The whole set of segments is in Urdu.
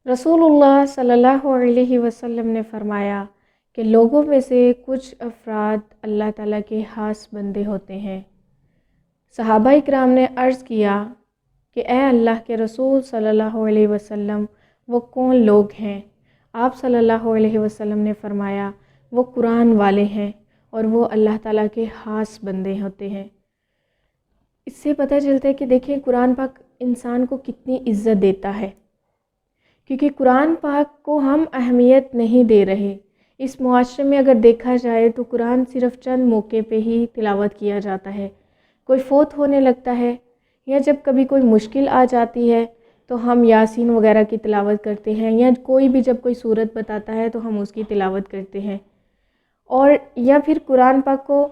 رسول اللہ صلی اللہ علیہ وسلم نے فرمایا کہ لوگوں میں سے کچھ افراد اللہ تعالیٰ کے خاص بندے ہوتے ہیں۔ صحابہ اکرام نے عرض کیا کہ اے اللہ کے رسول صلی اللہ علیہ وسلم، وہ کون لوگ ہیں؟ آپ صلی اللہ علیہ وسلم نے فرمایا، وہ قرآن والے ہیں اور وہ اللہ تعالیٰ کے خاص بندے ہوتے ہیں۔ اس سے پتہ چلتا ہے کہ دیکھیں قرآن پاک انسان کو کتنی عزت دیتا ہے، کیونکہ قرآن پاک کو ہم اہمیت نہیں دے رہے۔ اس معاشرے میں اگر دیکھا جائے تو قرآن صرف چند موقع پہ ہی تلاوت کیا جاتا ہے۔ کوئی فوت ہونے لگتا ہے یا جب کبھی کوئی مشکل آ جاتی ہے تو ہم یاسین وغیرہ کی تلاوت کرتے ہیں، یا کوئی بھی جب کوئی صورت بتاتا ہے تو ہم اس کی تلاوت کرتے ہیں، اور یا پھر قرآن پاک کو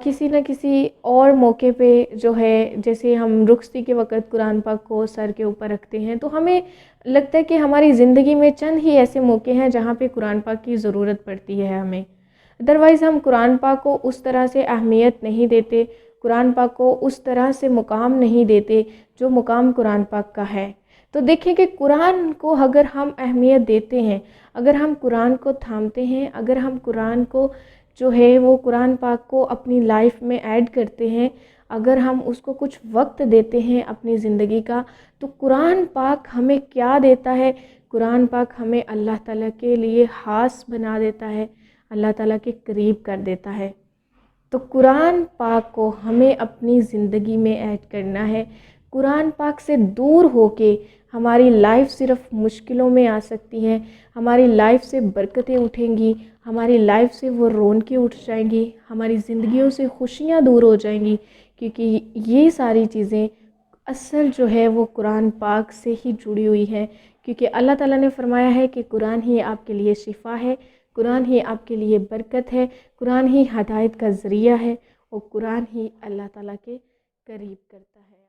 کسی نہ کسی اور موقع پہ جو ہے، جیسے ہم رخصتی کے وقت قرآن پاک کو سر کے اوپر رکھتے ہیں، تو ہمیں لگتا ہے کہ ہماری زندگی میں چند ہی ایسے موقع ہیں جہاں پہ قرآن پاک کی ضرورت پڑتی ہے ہمیں۔ ادروائز ہم قرآن پاک کو اس طرح سے اہمیت نہیں دیتے، قرآن پاک کو اس طرح سے مقام نہیں دیتے جو مقام قرآن پاک کا ہے۔ تو دیکھیں کہ قرآن کو اگر ہم اہمیت دیتے ہیں، اگر ہم قرآن کو تھامتے ہیں، اگر ہم قرآن کو جو ہے وہ قرآن پاک کو اپنی لائف میں ایڈ کرتے ہیں، اگر ہم اس کو کچھ وقت دیتے ہیں اپنی زندگی کا، تو قرآن پاک ہمیں کیا دیتا ہے؟ قرآن پاک ہمیں اللہ تعالیٰ کے لیے خاص بنا دیتا ہے، اللہ تعالیٰ کے قریب کر دیتا ہے۔ تو قرآن پاک کو ہمیں اپنی زندگی میں ایڈ کرنا ہے۔ قرآن پاک سے دور ہو کے ہماری لائف صرف مشکلوں میں آ سکتی ہے، ہماری لائف سے برکتیں اٹھیں گی، ہماری لائف سے وہ رونقیں اٹھ جائیں گی، ہماری زندگیوں سے خوشیاں دور ہو جائیں گی، کیونکہ یہ ساری چیزیں اصل جو ہے وہ قرآن پاک سے ہی جڑی ہوئی ہے، کیونکہ اللہ تعالیٰ نے فرمایا ہے کہ قرآن ہی آپ کے لیے شفا ہے، قرآن ہی آپ کے لیے برکت ہے، قرآن ہی ہدایت کا ذریعہ ہے، اور قرآن ہی اللہ تعالیٰ کے قریب کرتا ہے۔